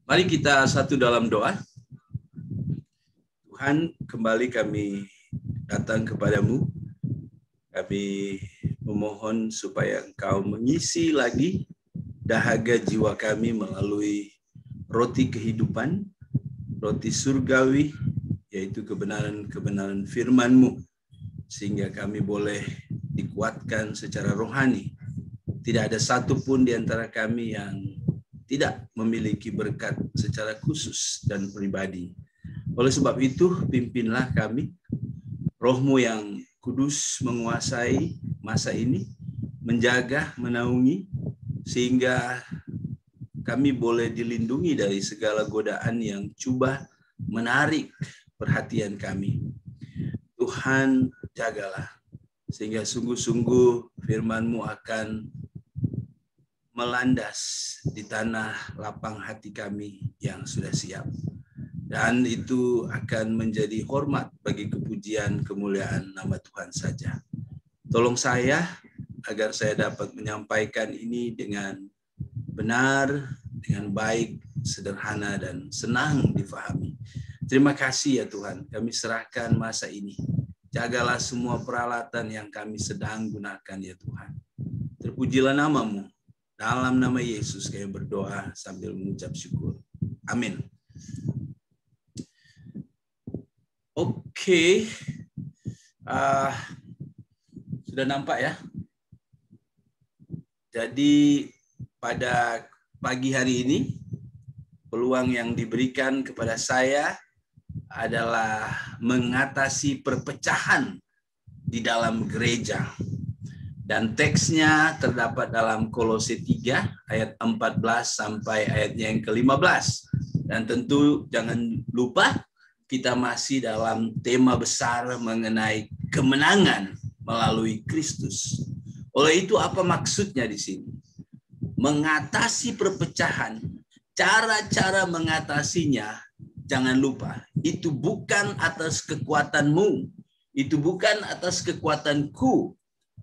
Mari kita satu dalam doa. Tuhan, kembali kami datang kepadamu. Kami memohon supaya Engkau mengisi lagi dahaga jiwa kami melalui roti kehidupan, roti surgawi, yaitu kebenaran-kebenaran firman-Mu, sehingga kami boleh dikuatkan secara rohani. Tidak ada satupun di antara kami yang tidak memiliki berkat secara khusus dan pribadi. Oleh sebab itu, pimpinlah kami, Roh-Mu yang kudus menguasai masa ini, menjaga, menaungi, sehingga kami boleh dilindungi dari segala godaan yang coba menarik perhatian kami. Tuhan, jagalah, sehingga sungguh-sungguh firman-Mu akan melandas di tanah lapang hati kami yang sudah siap. Dan itu akan menjadi hormat bagi kepujian kemuliaan nama Tuhan saja. Tolong saya agar saya dapat menyampaikan ini dengan benar, dengan baik, sederhana, dan senang difahami. Terima kasih ya Tuhan, kami serahkan masa ini. Jagalah semua peralatan yang kami sedang gunakan ya Tuhan. Terpujilah nama-Mu. Dalam nama Yesus kami berdoa sambil mengucap syukur. Amin. Oke. Sudah nampak ya? Jadi pada pagi hari ini, peluang yang diberikan kepada saya adalah mengatasi perpecahan di dalam gereja. Dan teksnya terdapat dalam Kolose 3 ayat 14 sampai ayatnya yang ke-15. Dan tentu jangan lupa kita masih dalam tema besar mengenai kemenangan melalui Kristus. Oleh itu apa maksudnya di sini? Mengatasi perpecahan, cara-cara mengatasinya, jangan lupa, itu bukan atas kekuatanmu, itu bukan atas kekuatanku,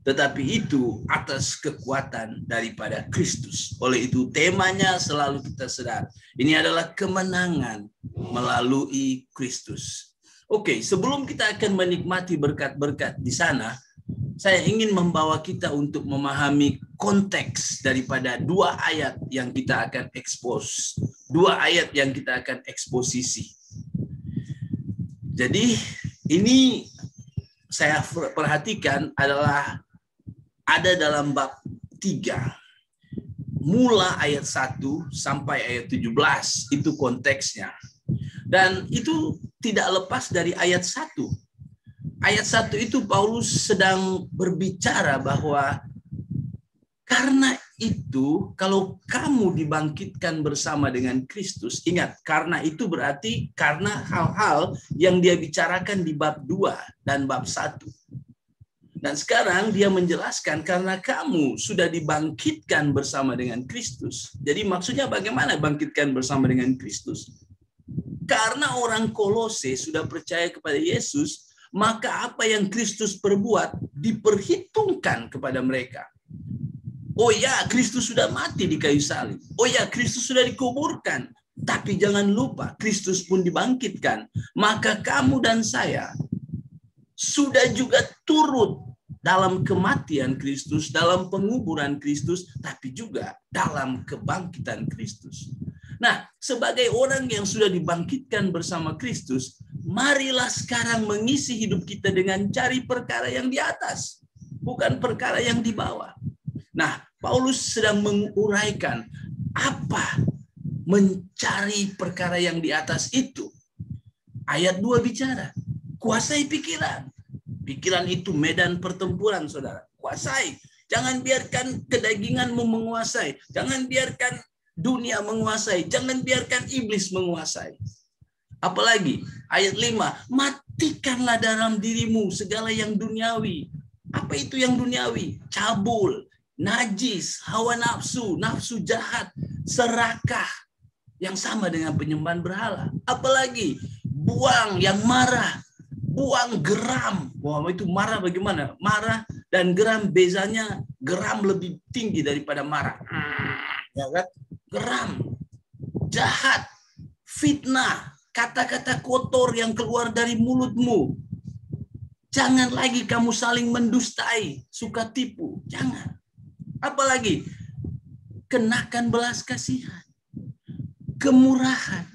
tetapi itu atas kekuatan daripada Kristus. Oleh itu temanya selalu kita sadar. Ini adalah kemenangan melalui Kristus. Oke, sebelum kita akan menikmati berkat-berkat di sana, saya ingin membawa kita untuk memahami konteks daripada dua ayat yang kita akan ekspos. Dua ayat yang kita akan eksposisi. Jadi ini saya perhatikan adalah ada dalam bab 3. Mula ayat 1 sampai ayat 17. Itu konteksnya. Dan itu tidak lepas dari ayat 1. Ayat 1 itu Paulus sedang berbicara bahwa karena itu kalau kamu dibangkitkan bersama dengan Kristus, ingat karena itu berarti karena hal-hal yang dia bicarakan di bab 2 dan bab 1. Dan sekarang dia menjelaskan karena kamu sudah dibangkitkan bersama dengan Kristus. Jadi maksudnya bagaimana bangkitkan bersama dengan Kristus? Karena orang Kolose sudah percaya kepada Yesus, maka apa yang Kristus perbuat diperhitungkan kepada mereka. Oh ya, Kristus sudah mati di kayu salib. Oh ya, Kristus sudah dikuburkan. Tapi jangan lupa, Kristus pun dibangkitkan. Maka kamu dan saya sudah juga turut dalam kematian Kristus, dalam penguburan Kristus, tapi juga dalam kebangkitan Kristus. Nah, sebagai orang yang sudah dibangkitkan bersama Kristus, marilah sekarang mengisi hidup kita dengan cari perkara yang di atas, bukan perkara yang di bawah. Nah, Paulus sedang menguraikan apa mencari perkara yang di atas itu. Ayat 2 bicara, kuasai pikiran. Pikiran itu medan pertempuran, saudara. Kuasai. Jangan biarkan kedaginganmu menguasai. Jangan biarkan dunia menguasai. Jangan biarkan iblis menguasai. Apalagi ayat 5. Matikanlah dalam dirimu segala yang duniawi. Apa itu yang duniawi? Cabul, najis, hawa nafsu, nafsu jahat, serakah. Yang sama dengan penyembahan berhala. Apalagi buang yang marah. Buang geram. Wah, itu marah bagaimana? Marah dan geram bezanya, geram lebih tinggi daripada marah. Ya kan? Geram. Jahat. fitnah, kata-kata kotor yang keluar dari mulutmu. Jangan lagi kamu saling mendustai, suka tipu. Jangan. Apalagi kenakan belas kasihan, kemurahan,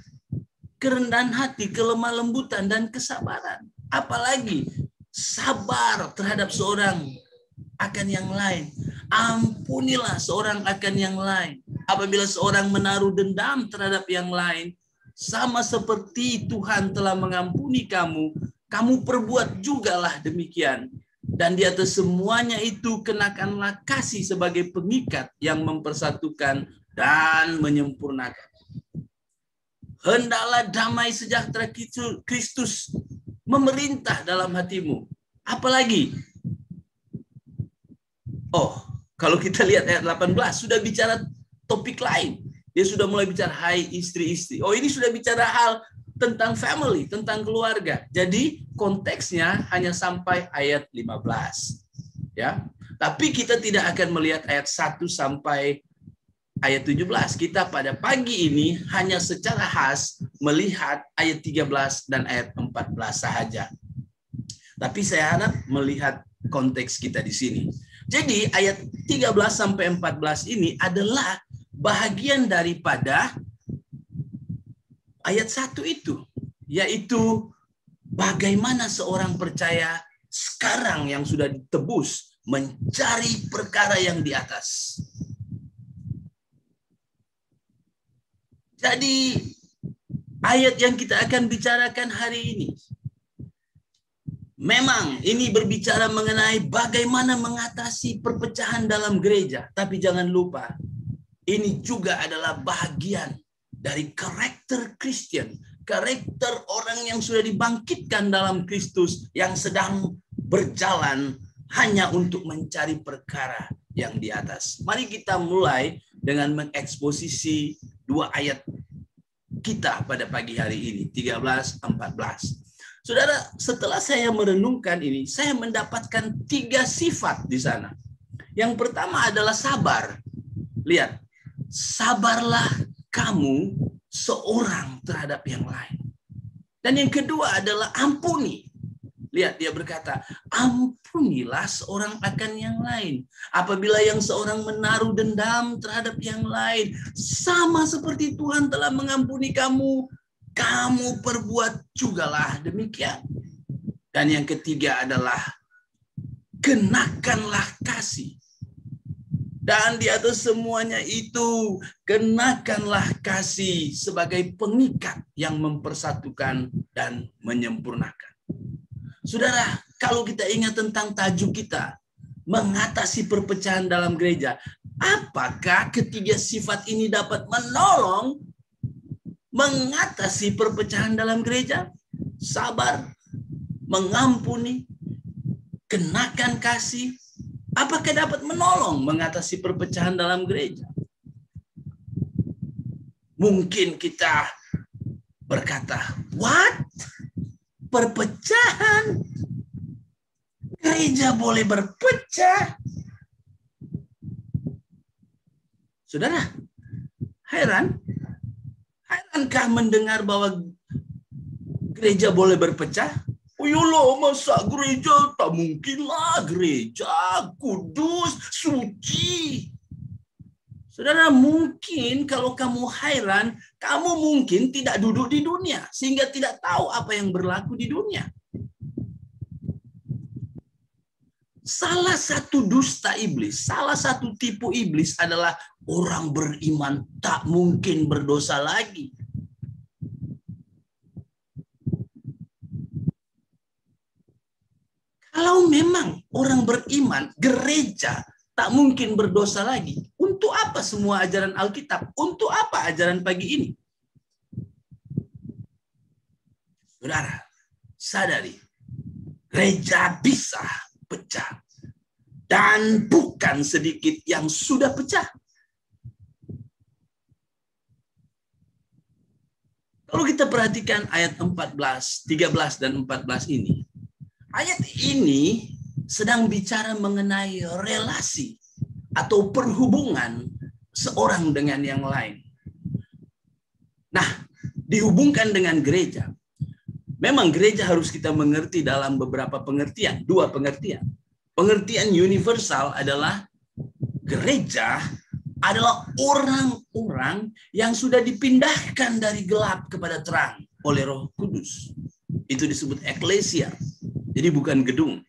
kerendahan hati, kelemah lembutan, dan kesabaran. Apalagi sabar terhadap seorang akan yang lain. Ampunilah seorang akan yang lain. Apabila seorang menaruh dendam terhadap yang lain, sama seperti Tuhan telah mengampuni kamu, kamu perbuat jugalah demikian. Dan di atas semuanya itu kenakanlah kasih sebagai pengikat yang mempersatukan dan menyempurnakan. Hendaklah damai sejahtera Kristus memerintah dalam hatimu. Apalagi? Oh, kalau kita lihat ayat 18, sudah bicara topik lain. Dia sudah mulai bicara, hai istri-istri. Oh, ini sudah bicara hal tentang family, tentang keluarga. Jadi konteksnya hanya sampai ayat 15. Ya. Tapi kita tidak akan melihat ayat 1 sampai ayat 17. Kita pada pagi ini hanya secara khas melihat ayat 13 dan ayat 14 saja. Tapi saya harap melihat konteks kita di sini. Jadi ayat 13 sampai 14 ini adalah bahagian daripada ayat 1 itu, yaitu bagaimana seorang percaya sekarang yang sudah ditebus mencari perkara yang di atas. Jadi ayat yang kita akan bicarakan hari ini, memang ini berbicara mengenai bagaimana mengatasi perpecahan dalam gereja. Tapi jangan lupa, ini juga adalah bagian dari karakter Kristen, karakter orang yang sudah dibangkitkan dalam Kristus yang sedang berjalan hanya untuk mencari perkara yang di atas. Mari kita mulai dengan mengeksposisi 2 ayat kita pada pagi hari ini, 13-14. Saudara, setelah saya merenungkan ini, saya mendapatkan 3 sifat di sana. Yang pertama adalah sabar. Lihat, sabarlah kamu seorang terhadap yang lain. Dan yang kedua adalah ampuni. Lihat, dia berkata, ampunilah seorang akan yang lain. Apabila yang seorang menaruh dendam terhadap yang lain, sama seperti Tuhan telah mengampuni kamu, kamu perbuat jugalah demikian. Dan yang ketiga adalah kenakanlah kasih. Dan di atas semuanya itu, kenakanlah kasih sebagai pengikat yang mempersatukan dan menyempurnakan. Saudara, kalau kita ingat tentang tajuk kita, mengatasi perpecahan dalam gereja, apakah ketiga sifat ini dapat menolong mengatasi perpecahan dalam gereja? Sabar, mengampuni, kenakan kasih, apakah dapat menolong mengatasi perpecahan dalam gereja? Mungkin kita berkata, what? Perpecahan? Gereja boleh berpecah? Saudara, herankah mendengar bahwa gereja boleh berpecah? Oh yolah, masa gereja? Tak mungkinlah, gereja kudus, suci. Saudara, mungkin kalau kamu heran, kamu mungkin tidak duduk di dunia, sehingga tidak tahu apa yang berlaku di dunia. Salah satu dusta iblis, salah satu tipu iblis adalah orang beriman tak mungkin berdosa lagi. Kalau memang orang beriman, gereja tak mungkin berdosa lagi, untuk apa semua ajaran Alkitab? Untuk apa ajaran pagi ini? Saudara, sadari, gereja bisa pecah. Dan bukan sedikit yang sudah pecah. Kalau kita perhatikan ayat 14, 13 dan 14 ini. Ayat ini sedang bicara mengenai relasi atau perhubungan seorang dengan yang lain. Nah, dihubungkan dengan gereja. Memang gereja harus kita mengerti dalam beberapa pengertian, dua pengertian. Pengertian universal adalah gereja adalah orang-orang yang sudah dipindahkan dari gelap kepada terang oleh Roh Kudus. Itu disebut eklesia. Jadi bukan gedung.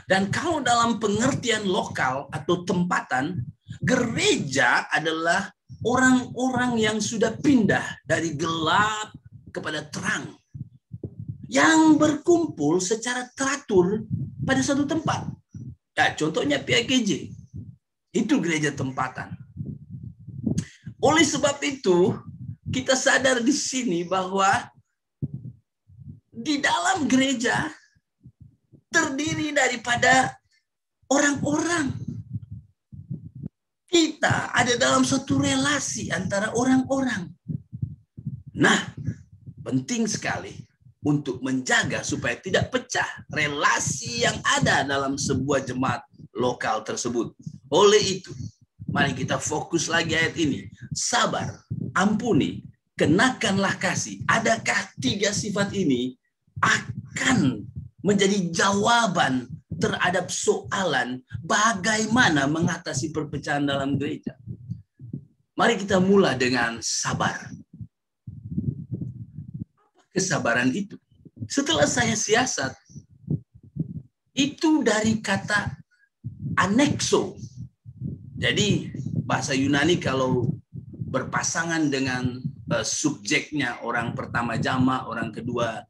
Dan kalau dalam pengertian lokal atau tempatan, gereja adalah orang-orang yang sudah pindah dari gelap kepada terang, yang berkumpul secara teratur pada satu tempat. Ya, contohnya PAKJ. Itu gereja tempatan. Oleh sebab itu, kita sadar di sini bahwa di dalam gereja terdiri daripada orang-orang. Kita ada dalam suatu relasi antara orang-orang. Nah, penting sekali untuk menjaga supaya tidak pecah relasi yang ada dalam sebuah jemaat lokal tersebut. Oleh itu, mari kita fokus lagi ayat ini. Sabar, ampuni, kenakanlah kasih. Adakah tiga sifat ini akan menjadi jawaban terhadap soalan bagaimana mengatasi perpecahan dalam gereja? Mari kita mulai dengan sabar. Kesabaran itu, setelah saya siasat, itu dari kata anexo. Jadi bahasa Yunani kalau berpasangan dengan subjeknya, orang pertama jamak, orang kedua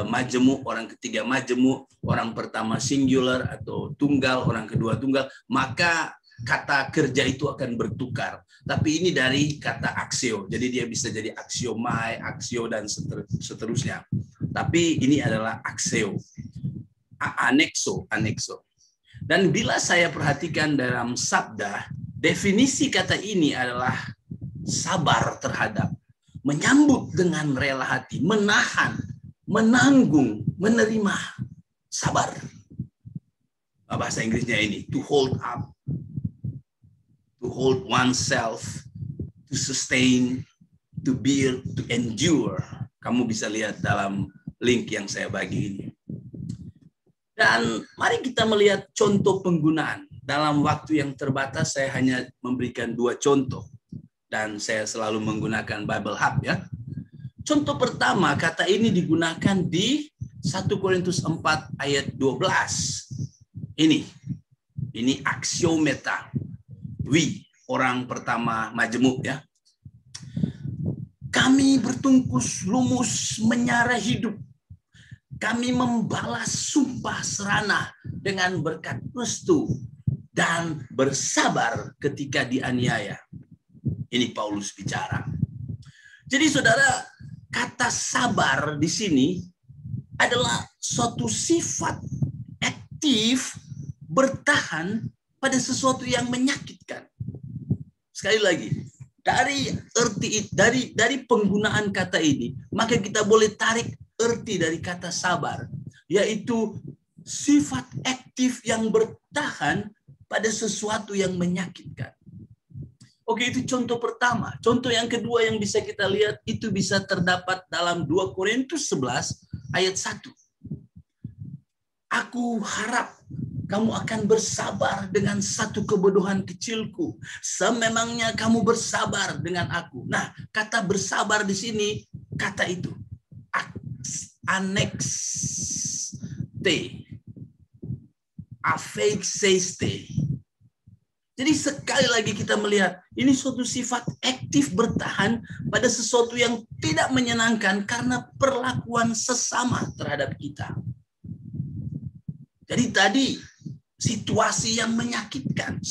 majemuk, orang ketiga majemuk, orang pertama singular atau tunggal, orang kedua tunggal, maka kata kerja itu akan bertukar. Tapi ini dari kata aksio. Jadi dia bisa jadi aksiomai, aksio, dan seterusnya. Tapi ini adalah aksio. Anexo. Dan bila saya perhatikan dalam sabda, definisi kata ini adalah sabar terhadap, menyambut dengan rela hati, menahan, menanggung, menerima, sabar. Bahasa Inggrisnya ini, to hold up, to hold oneself, to sustain, to bear, to endure. Kamu bisa lihat dalam link yang saya bagi ini. Dan mari kita melihat contoh penggunaan. Dalam waktu yang terbatas, saya hanya memberikan 2 contoh. Dan saya selalu menggunakan Bible Hub, ya. Contoh pertama, kata ini digunakan di 1 Korintus 4 ayat 12. Ini aksiometa. We, orang pertama majemuk, ya. Kami bertungkus lumus menyara hidup. Kami membalas sumpah serana dengan berkat restu dan bersabar ketika dianiaya. Ini Paulus bicara. Jadi saudara, kata sabar di sini adalah suatu sifat aktif bertahan pada sesuatu yang menyakitkan. Sekali lagi, dari penggunaan kata ini, maka kita boleh tarik arti dari kata sabar, yaitu sifat aktif yang bertahan pada sesuatu yang menyakitkan. Oke, itu contoh pertama. Contoh yang kedua yang bisa kita lihat, itu bisa terdapat dalam 2 Korintus 11 ayat 1. Aku harap kamu akan bersabar dengan satu kebodohan kecilku, sememangnya kamu bersabar dengan aku. Nah, kata bersabar di sini, kata itu affexeste. Jadi sekali lagi kita melihat, ini suatu sifat aktif bertahan pada sesuatu yang tidak menyenangkan karena perlakuan sesama terhadap kita. Jadi tadi situasi yang menyakitkan,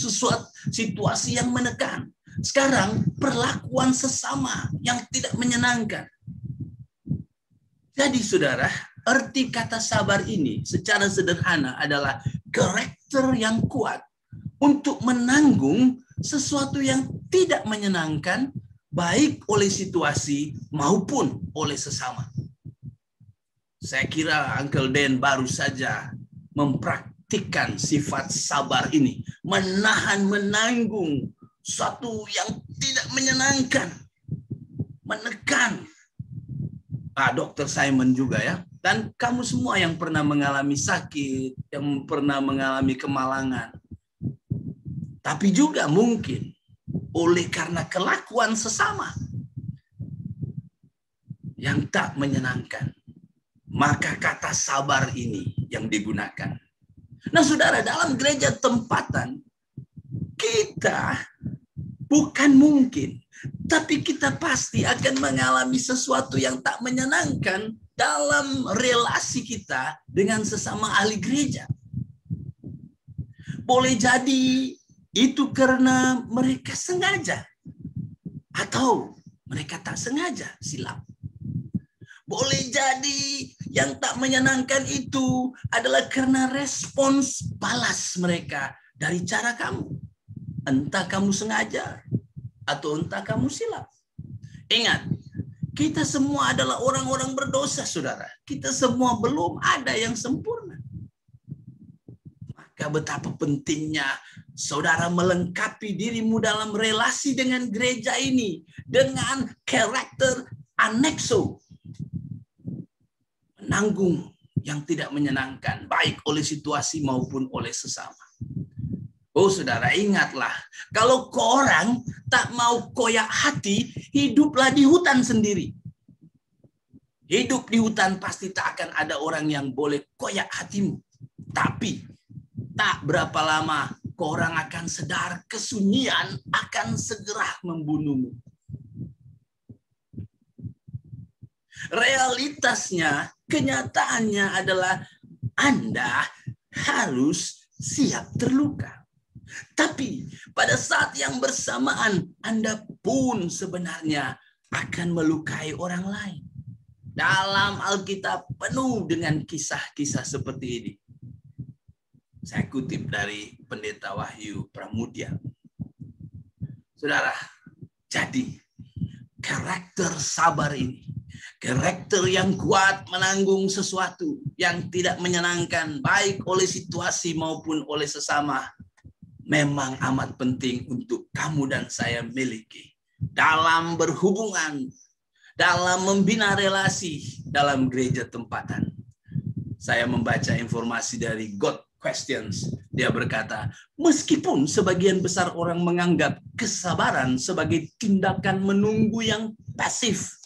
situasi yang menekan. Sekarang perlakuan sesama yang tidak menyenangkan. Jadi saudara, arti kata sabar ini secara sederhana adalah karakter yang kuat untuk menanggung sesuatu yang tidak menyenangkan, baik oleh situasi maupun oleh sesama. Saya kira Uncle Dan baru saja mempraktikkan sifat sabar ini, menahan, menanggung sesuatu yang tidak menyenangkan, menekan. Dr. Simon juga ya. Dan kamu semua yang pernah mengalami sakit, yang pernah mengalami kemalangan. Tapi juga mungkin oleh karena kelakuan sesama yang tak menyenangkan, maka kata sabar ini yang digunakan. Nah, saudara, dalam gereja tempatan, kita bukan mungkin, tapi kita pasti akan mengalami sesuatu yang tak menyenangkan dalam relasi kita dengan sesama ahli gereja. Boleh jadi itu karena mereka sengaja atau mereka tak sengaja, silap. Boleh jadi yang tak menyenangkan itu adalah karena respons balas mereka dari cara kamu. Entah kamu sengaja atau entah kamu silap. Ingat, kita semua adalah orang-orang berdosa, saudara. Kita semua belum ada yang sempurna. Maka betapa pentingnya saudara melengkapi dirimu dalam relasi dengan gereja ini dengan karakter anekso. Menanggung yang tidak menyenangkan, baik oleh situasi maupun oleh sesama. Oh, saudara, ingatlah, kalau orang tak mau koyak hati, hiduplah di hutan sendiri. Hidup di hutan pasti tak akan ada orang yang boleh koyak hatimu. Tapi tak berapa lama orang akan sadar kesunyian akan segera membunuhmu. Realitasnya, kenyataannya adalah Anda harus siap terluka. Tapi pada saat yang bersamaan, Anda pun sebenarnya akan melukai orang lain. Dalam Alkitab penuh dengan kisah-kisah seperti ini. Saya kutip dari Pendeta Wahyu Pramudia. Saudara, jadi karakter sabar ini, karakter yang kuat menanggung sesuatu yang tidak menyenangkan, baik oleh situasi maupun oleh sesama, memang amat penting untuk kamu dan saya miliki dalam berhubungan, dalam membina relasi dalam gereja tempatan. Saya membaca informasi dari God Questions. Dia berkata, meskipun sebagian besar orang menganggap kesabaran sebagai tindakan menunggu yang pasif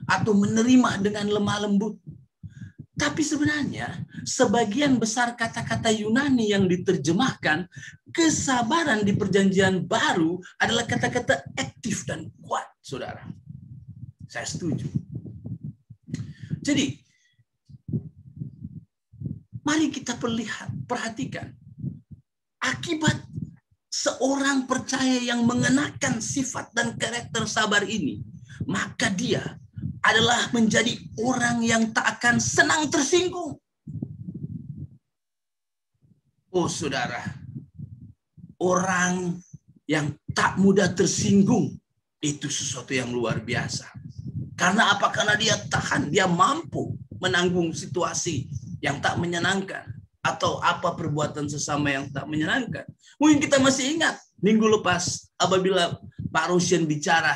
atau menerima dengan lemah lembut, tapi sebenarnya sebagian besar kata-kata Yunani yang diterjemahkan kesabaran di Perjanjian Baru adalah kata-kata aktif dan kuat, saudara. Saya setuju. Jadi, mari kita perhatikan akibat seorang percaya yang mengenakan sifat dan karakter sabar ini, maka dia adalah menjadi orang yang tak akan senang tersinggung. Oh, saudara, orang yang tak mudah tersinggung itu sesuatu yang luar biasa. Karena apa? Karena dia tahan, dia mampu menanggung situasi yang tak menyenangkan atau apa perbuatan sesama yang tak menyenangkan. Mungkin kita masih ingat minggu lepas apabila Pak Rusyan bicara,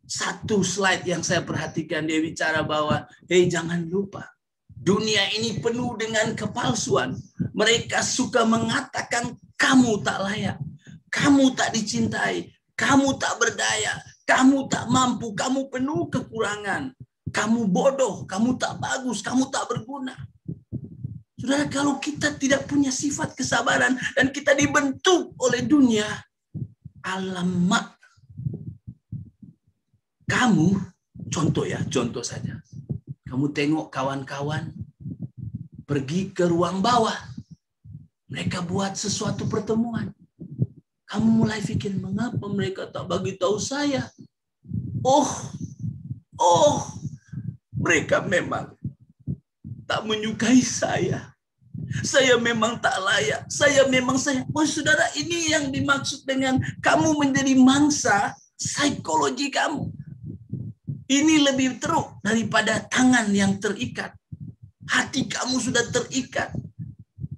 satu slide yang saya perhatikan, dia bicara bahwa jangan lupa dunia ini penuh dengan kepalsuan. Mereka suka mengatakan kamu tak layak, kamu tak dicintai, kamu tak berdaya, kamu tak mampu, kamu penuh kekurangan, kamu bodoh, kamu tak bagus, kamu tak berguna. Saudara, kalau kita tidak punya sifat kesabaran dan kita dibentuk oleh dunia, alamak. Kamu, contoh saja. Kamu tengok kawan-kawan pergi ke ruang bawah. Mereka buat sesuatu pertemuan. Kamu mulai pikir, mengapa mereka tak bagi tahu saya? Mereka memang tak menyukai saya. Saya memang tak layak. Oh, saudara, ini yang dimaksud dengan kamu menjadi mangsa psikologi kamu. Ini lebih teruk daripada tangan yang terikat. Hati kamu sudah terikat.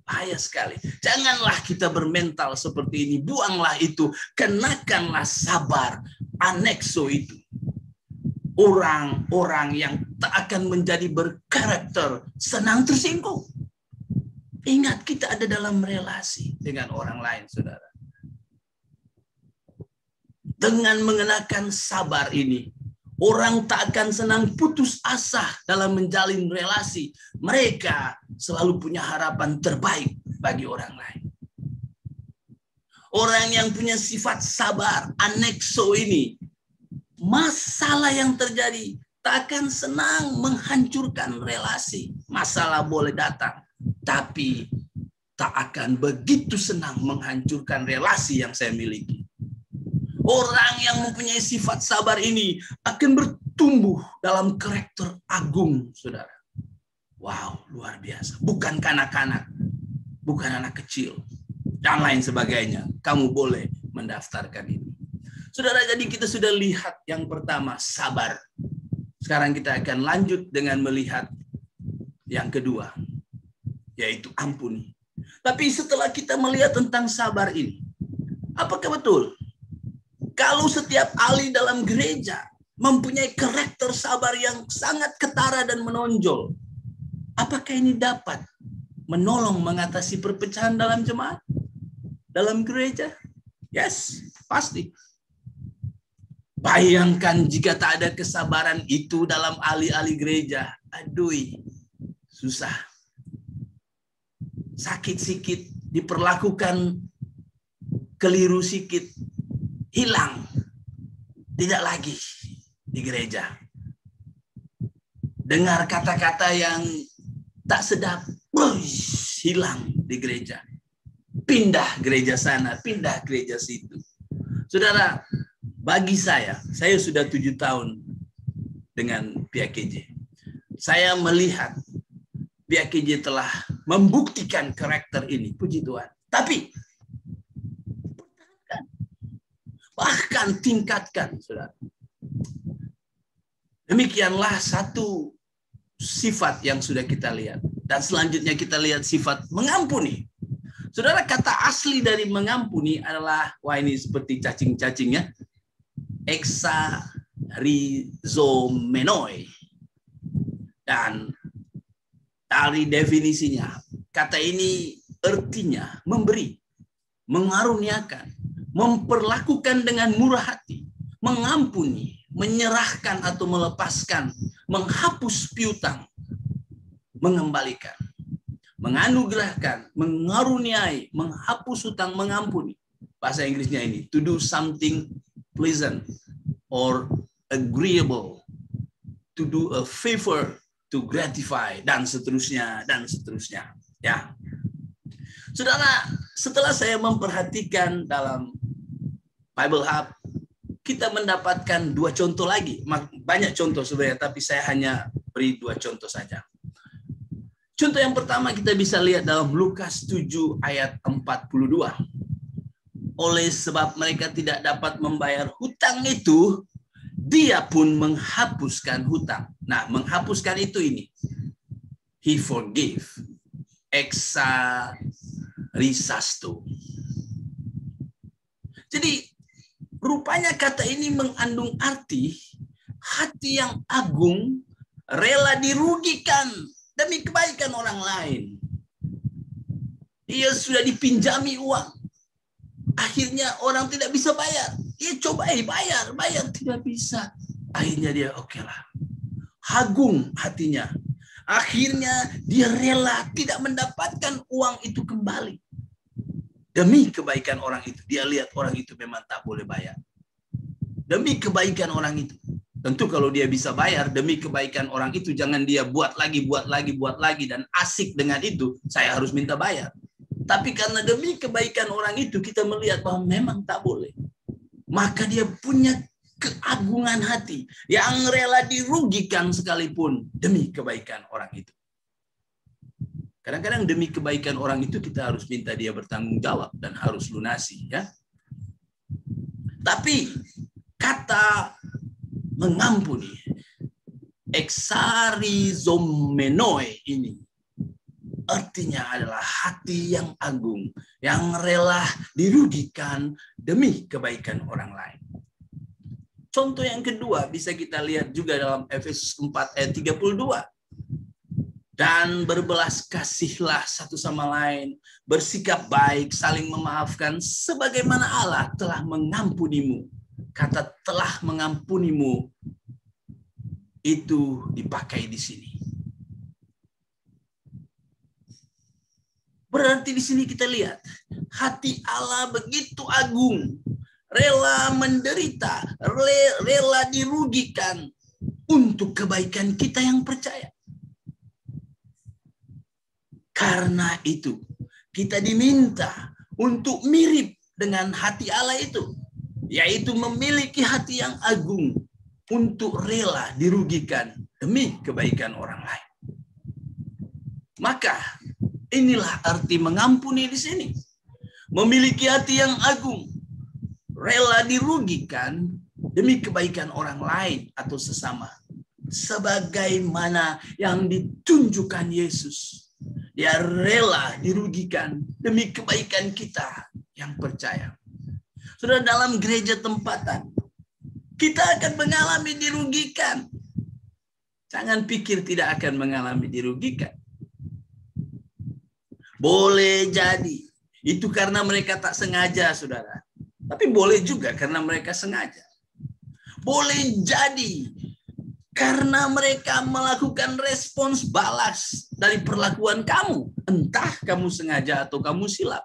Bahaya sekali. Janganlah kita bermental seperti ini. Buanglah itu. Kenakanlah sabar. Anekso itu. orang-orang yang tak akan menjadi berkarakter senang tersinggung. Ingat, kita ada dalam relasi dengan orang lain, saudara. Dengan mengenakan sabar ini, orang tak akan senang putus asa dalam menjalin relasi. Mereka selalu punya harapan terbaik bagi orang lain. Orang yang punya sifat sabar, anekso ini, masalah yang terjadi tak akan senang menghancurkan relasi. Masalah boleh datang, tapi tak akan begitu senang menghancurkan relasi yang saya miliki. Orang yang mempunyai sifat sabar ini akan bertumbuh dalam karakter agung, saudara. Wow, luar biasa. Bukan kanak-kanak, bukan anak kecil, dan lain sebagainya. Kamu boleh mendaftarkan ini. Saudara, jadi kita sudah lihat yang pertama, sabar. Sekarang kita akan lanjut dengan melihat yang kedua, yaitu ampuni. Tapi setelah kita melihat tentang sabar ini, apakah betul kalau setiap ahli dalam gereja mempunyai karakter sabar yang sangat ketara dan menonjol, apakah ini dapat menolong mengatasi perpecahan dalam jemaat, dalam gereja? Yes, pasti. Bayangkan jika tak ada kesabaran itu dalam ahli-ahli gereja. Aduh, susah. Sakit sikit, diperlakukan keliru sikit, hilang. Tidak lagi di gereja. Dengar kata-kata yang tak sedap, hilang di gereja. Pindah gereja sana, pindah gereja situ. Saudara, bagi saya sudah 7 tahun dengan PAKJ. Saya melihat PAKJ telah membuktikan karakter ini, puji Tuhan. Tapi bahkan tingkatkan, saudara. Demikianlah satu sifat yang sudah kita lihat. Dan selanjutnya kita lihat sifat mengampuni. Saudara, kata asli dari mengampuni adalah, wah ini seperti cacing-cacing ya, exarizomenoi. Dan dari definisinya, kata ini artinya memberi, mengaruniakan, memperlakukan dengan murah hati, mengampuni, menyerahkan atau melepaskan, menghapus piutang, mengembalikan, menganugerahkan, mengaruniai, menghapus hutang, mengampuni. Bahasa Inggrisnya ini, to do something pleasant or agreeable, to do a favor, to gratify, dan seterusnya, dan seterusnya. Ya, saudara, setelah saya memperhatikan dalam Bible Hub, kita mendapatkan 2 contoh lagi. Banyak contoh sebenarnya, tapi saya hanya beri 2 contoh saja. Contoh yang pertama kita bisa lihat dalam Lukas 7 ayat 42. Oleh sebab mereka tidak dapat membayar hutang itu, dia pun menghapuskan hutang. Nah, menghapuskan itu ini. He forgave. Exarisasto. Jadi, rupanya kata ini mengandung arti hati yang agung, rela dirugikan demi kebaikan orang lain. Dia sudah dipinjami uang. Akhirnya orang tidak bisa bayar. Dia coba bayar tidak bisa. Akhirnya dia oke lah. Agung hatinya. Akhirnya dia rela tidak mendapatkan uang itu kembali. Demi kebaikan orang itu. Dia lihat orang itu memang tak boleh bayar. Demi kebaikan orang itu. Tentu kalau dia bisa bayar demi kebaikan orang itu, jangan dia buat lagi, dan asik dengan itu, saya harus minta bayar. Tapi karena demi kebaikan orang itu, kita melihat bahwa memang tak boleh. Maka dia punya keagungan hati yang rela dirugikan sekalipun demi kebaikan orang itu. Kadang-kadang demi kebaikan orang itu kita harus minta dia bertanggung jawab dan harus lunasi, ya. Tapi kata mengampuni, exarizomenoi ini, artinya adalah hati yang agung, yang rela dirugikan demi kebaikan orang lain. Contoh yang kedua bisa kita lihat juga dalam Efesus 4 ayat 32. Dan berbelas kasihlah satu sama lain, bersikap baik, saling memaafkan, sebagaimana Allah telah mengampunimu. Kata telah mengampunimu itu dipakai di sini. Berarti di sini kita lihat hati Allah begitu agung, rela menderita, rela dirugikan untuk kebaikan kita yang percaya. Karena itu, kita diminta untuk mirip dengan hati Allah itu, yaitu memiliki hati yang agung untuk rela dirugikan demi kebaikan orang lain. Maka, inilah arti mengampuni di sini. Memiliki hati yang agung, rela dirugikan demi kebaikan orang lain atau sesama. Sebagaimana yang ditunjukkan Yesus. Dia rela dirugikan demi kebaikan kita yang percaya. Sudah dalam gereja tempatan, kita akan mengalami dirugikan. Jangan pikir tidak akan mengalami dirugikan. Boleh jadi. Itu karena mereka tak sengaja, saudara. Tapi boleh juga karena mereka sengaja. Boleh jadi karena mereka melakukan respons balas dari perlakuan kamu. Entah kamu sengaja atau kamu silap.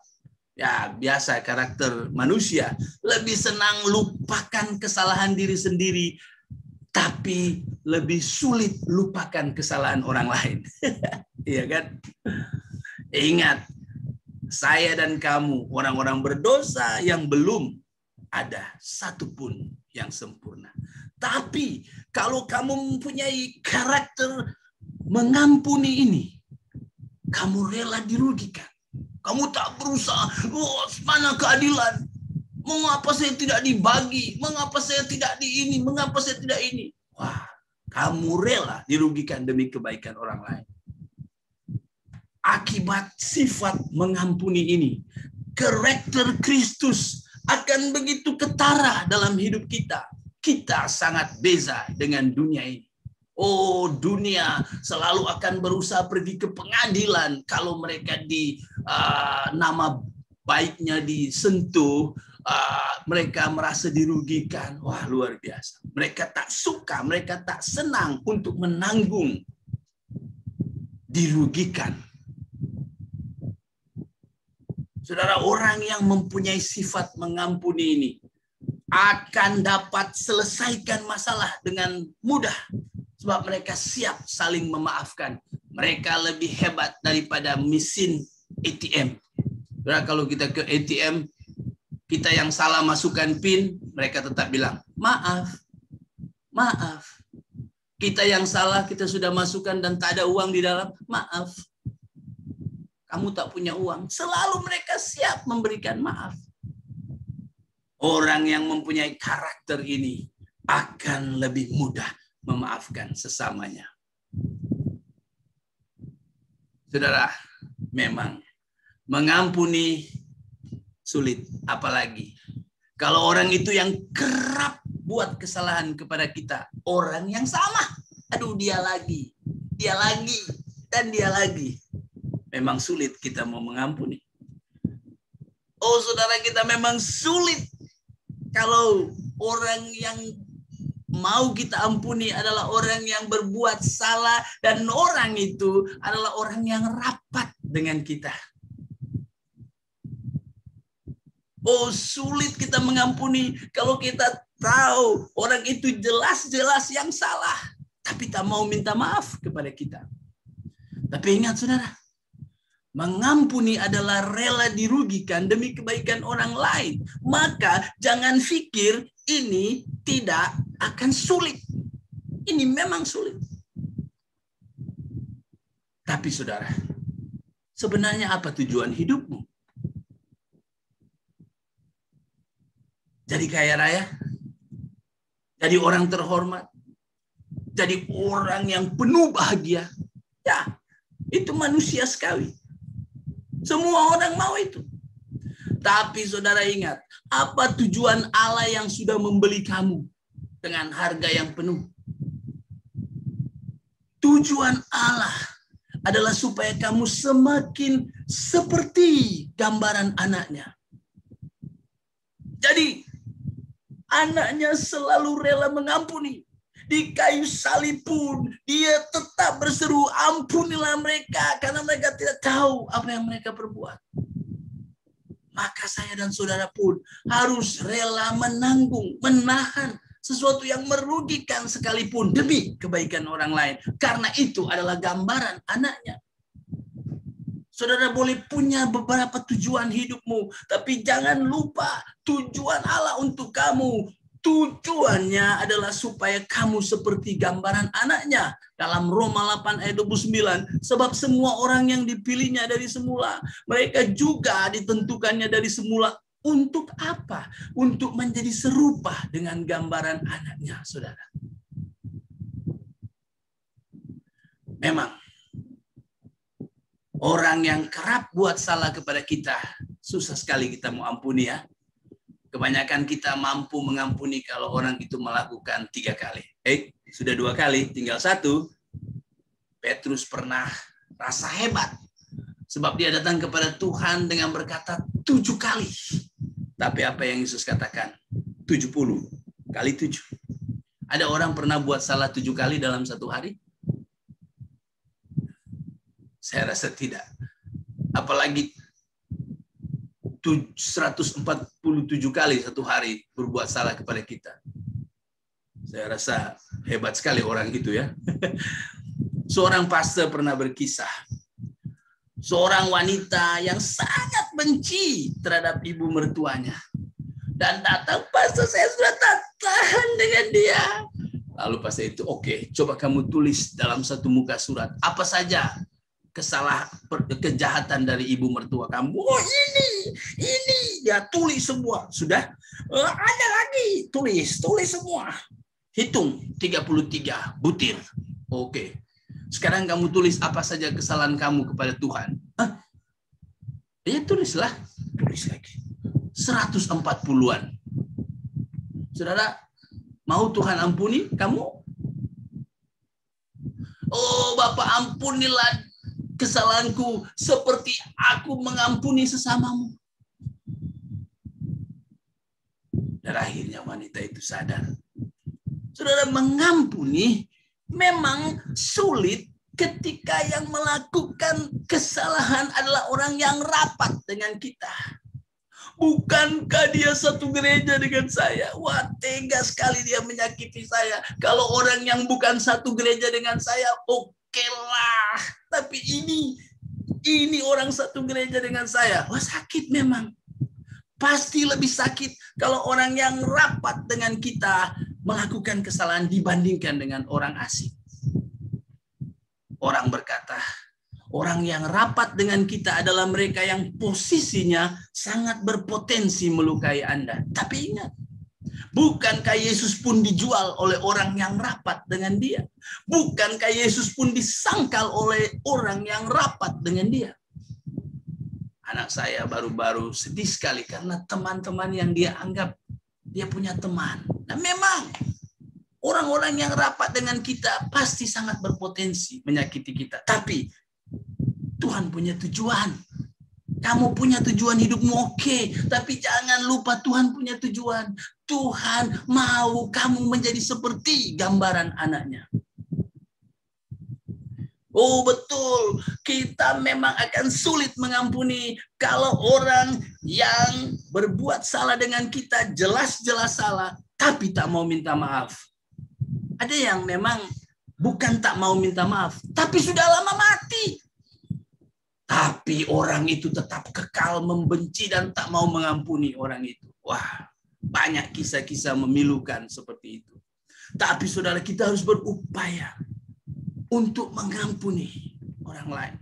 Ya, biasa karakter manusia. Lebih senang lupakan kesalahan diri sendiri. Tapi lebih sulit lupakan kesalahan orang lain. Iya kan? Ingat, saya dan kamu orang-orang berdosa yang belum ada satupun yang sempurna. Tapi kalau kamu mempunyai karakter mengampuni ini, kamu rela dirugikan. Kamu tak berusaha, mana keadilan? Mengapa saya tidak dibagi? Mengapa saya tidak di ini? Mengapa saya tidak ini? Wah, kamu rela dirugikan demi kebaikan orang lain. Akibat sifat mengampuni ini, karakter Kristus akan begitu ketara dalam hidup kita. Kita sangat beza dengan dunia ini. Oh, dunia selalu akan berusaha pergi ke pengadilan kalau mereka nama baiknya disentuh, mereka merasa dirugikan. Wah, luar biasa. Mereka tak suka, mereka tak senang untuk menanggung dirugikan. Saudara, orang yang mempunyai sifat mengampuni ini akan dapat selesaikan masalah dengan mudah. Sebab mereka siap saling memaafkan. Mereka lebih hebat daripada mesin ATM. Saudara, kalau kita ke ATM, kita yang salah masukkan PIN, mereka tetap bilang, maaf, maaf. Kita yang salah, kita sudah masukkan dan tak ada uang di dalam, maaf. Kamu tak punya uang. Selalu mereka siap memberikan maaf. Orang yang mempunyai karakter ini akan lebih mudah memaafkan sesamanya. Saudara, memang mengampuni sulit. Apalagi kalau orang itu yang kerap buat kesalahan kepada kita. Orang yang sama. Aduh, dia lagi, dan dia lagi. Memang sulit kita mau mengampuni. Oh, saudara, kita memang sulit kalau orang yang mau kita ampuni adalah orang yang berbuat salah dan orang itu adalah orang yang rapat dengan kita. Oh, sulit kita mengampuni kalau kita tahu orang itu jelas-jelas yang salah, tapi tak mau minta maaf kepada kita. Tapi ingat, saudara, mengampuni adalah rela dirugikan demi kebaikan orang lain. Maka jangan pikir ini tidak akan sulit. Ini memang sulit. Tapi saudara, sebenarnya apa tujuan hidupmu? Jadi kaya raya? Jadi orang terhormat? Jadi orang yang penuh bahagia? Ya, itu manusia sekali. Semua orang mau itu. Tapi saudara ingat, apa tujuan Allah yang sudah membeli kamu? dengan harga yang penuh. Tujuan Allah adalah supaya kamu semakin seperti gambaran anaknya. Jadi, anaknya selalu rela mengampuni. Di kayu salib pun, dia tetap berseru, ampunilah mereka, karena mereka tidak tahu apa yang mereka perbuat. Maka saya dan saudara pun harus rela menanggung, menahan sesuatu yang merugikan sekalipun demi kebaikan orang lain. Karena itu adalah gambaran anaknya. Saudara boleh punya beberapa tujuan hidupmu, tapi jangan lupa tujuan Allah untuk kamu. Tujuannya adalah supaya kamu seperti gambaran anaknya. Dalam Roma 8 ayat 29, sebab semua orang yang dipilihnya dari semula, mereka juga ditentukannya dari semula. Untuk apa? Untuk menjadi serupa dengan gambaran anaknya, saudara. Memang, orang yang kerap buat salah kepada kita, susah sekali kita mau ampuni ya. Kebanyakan kita mampu mengampuni kalau orang itu melakukan 3 kali. Sudah 2 kali, tinggal 1. Petrus pernah rasa hebat. Sebab dia datang kepada Tuhan dengan berkata 7 kali. Tapi apa yang Yesus katakan? 70 kali 7. Ada orang pernah buat salah 7 kali dalam 1 hari? Saya rasa tidak. Apalagi 147 kali 1 hari berbuat salah kepada kita. Saya rasa hebat sekali orang itu ya. Seorang pastor pernah berkisah. Seorang wanita yang sangat benci terhadap ibu mertuanya. Dan datang, pastor, saya sudah tak tahan dengan dia. Lalu pastor itu, oke, coba kamu tulis dalam 1 muka surat. Apa saja kejahatan dari ibu mertua kamu. Oh ini. Dia tulis semua. Sudah? Ada lagi. Tulis semua. Hitung 33 butir. Oke. Sekarang kamu tulis apa saja kesalahan kamu kepada Tuhan. Ya tulislah. Tulis lagi. 140-an. Saudara, mau Tuhan ampuni kamu? Oh Bapak, ampunilah kesalahanku seperti aku mengampuni sesamamu. Dan akhirnya wanita itu sadar. Saudara, mengampuni memang sulit ketika yang melakukan kesalahan adalah orang yang rapat dengan kita. Bukankah dia satu gereja dengan saya? Wah, tega sekali dia menyakiti saya. Kalau orang yang bukan satu gereja dengan saya, oke lah. Tapi ini orang satu gereja dengan saya. Wah, sakit memang. Pasti lebih sakit kalau orang yang rapat dengan kita melakukan kesalahan dibandingkan dengan orang asing. Orang berkata, orang yang rapat dengan kita adalah mereka yang posisinya sangat berpotensi melukai Anda. Tapi ingat, bukankah Yesus pun dijual oleh orang yang rapat dengan dia? Bukankah Yesus pun disangkal oleh orang yang rapat dengan dia? Anak saya baru-baru sedih sekali karena teman-teman yang dia anggap dia punya teman. Nah memang orang-orang yang rapat dengan kita pasti sangat berpotensi menyakiti kita. Tapi Tuhan punya tujuan. Kamu punya tujuan hidupmu, oke. Tapi jangan lupa Tuhan punya tujuan. Tuhan mau kamu menjadi seperti gambaran anaknya. Oh betul, kita memang akan sulit mengampuni kalau orang yang berbuat salah dengan kita jelas-jelas salah, tapi tak mau minta maaf. Ada yang memang bukan tak mau minta maaf, tapi sudah lama mati. Tapi orang itu tetap kekal membenci dan tak mau mengampuni orang itu. Wah, banyak kisah-kisah memilukan seperti itu. Tapi saudara, kita harus berupaya untuk mengampuni orang lain.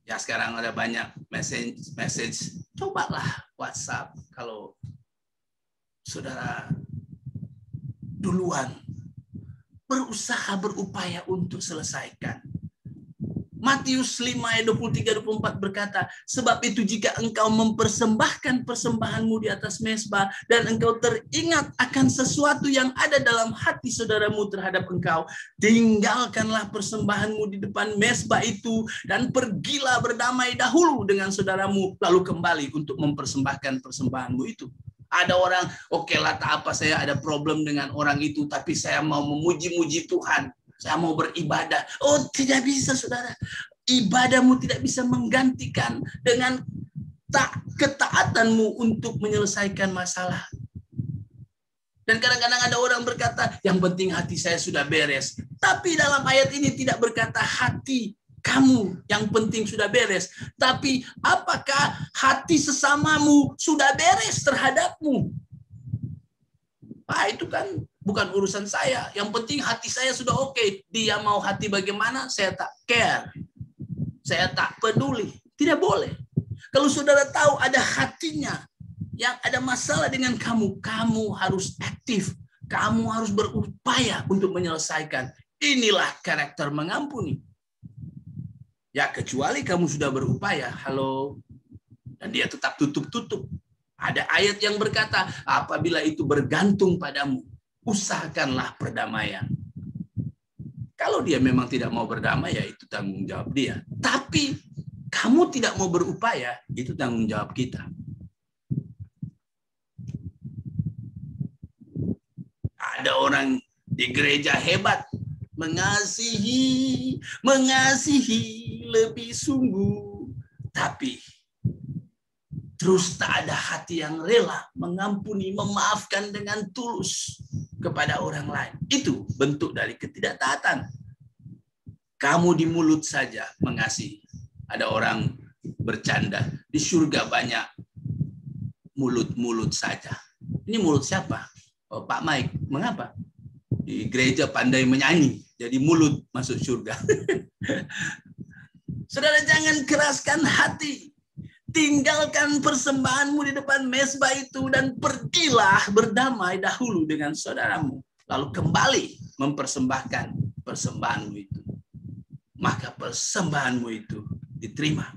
Ya sekarang ada banyak message. Cobalah WhatsApp kalau saudara duluan berusaha berupaya untuk selesaikan. Matius 5 ayat 23-24 berkata, sebab itu jika engkau mempersembahkan persembahanmu di atas mezbah dan engkau teringat akan sesuatu yang ada dalam hati saudaramu terhadap engkau, tinggalkanlah persembahanmu di depan mezbah itu dan pergilah berdamai dahulu dengan saudaramu, lalu kembali untuk mempersembahkan persembahanmu itu. Ada orang, oke lah, tak apa, saya ada problem dengan orang itu, tapi saya mau memuji-muji Tuhan. Saya mau beribadah. Oh, tidak bisa, saudara. Ibadahmu tidak bisa menggantikan dengan ketaatanmu untuk menyelesaikan masalah. Dan kadang-kadang ada orang berkata, yang penting hati saya sudah beres. Tapi dalam ayat ini tidak berkata hati kamu yang penting sudah beres. Tapi apakah hati sesamamu sudah beres terhadapmu? Itu kan bukan urusan saya. Yang penting hati saya sudah oke. Dia mau hati bagaimana, saya tak care. Saya tak peduli. Tidak boleh. Kalau saudara tahu ada hatinya yang ada masalah dengan kamu, kamu harus aktif. Kamu harus berupaya untuk menyelesaikan. Inilah karakter mengampuni. Ya, kecuali kamu sudah berupaya, halo, dan dia tetap tutup-tutup. Ada ayat yang berkata, apabila itu bergantung padamu, usahakanlah perdamaian. Kalau dia memang tidak mau berdamai, ya itu tanggung jawab dia. Tapi kamu tidak mau berupaya, itu tanggung jawab kita. Ada orang di gereja hebat, mengasihi lebih sungguh, tapi terus tak ada hati yang rela mengampuni, memaafkan dengan tulus kepada orang lain. Itu bentuk dari ketidaktaatan. Kamu di mulut saja mengasihi. Ada orang bercanda, di surga banyak mulut-mulut saja. Ini mulut siapa? Oh, Pak Mike. Mengapa? Di gereja pandai menyanyi, jadi mulut masuk surga. Saudara, jangan keraskan hati. Tinggalkan persembahanmu di depan mezbah itu dan pergilah berdamai dahulu dengan saudaramu. Lalu kembali mempersembahkan persembahanmu itu. Maka persembahanmu itu diterima.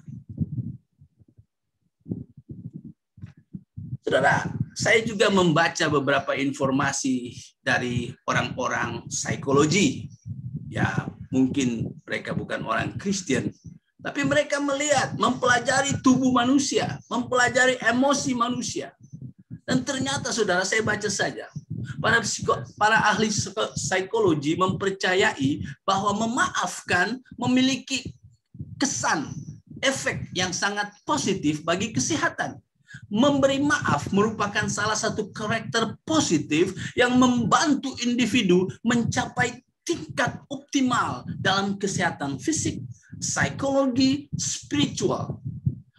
Saudara, saya juga membaca beberapa informasi dari orang-orang psikologi. Ya, mungkin mereka bukan orang Kristen, tapi mereka melihat, mempelajari tubuh manusia, mempelajari emosi manusia. Dan ternyata, saudara, saya baca saja. Para ahli psikologi mempercayai bahwa memaafkan memiliki kesan, efek yang sangat positif bagi kesehatan. Memberi maaf merupakan salah satu karakter positif yang membantu individu mencapai tingkat optimal dalam kesehatan fisik, psikologi, spiritual.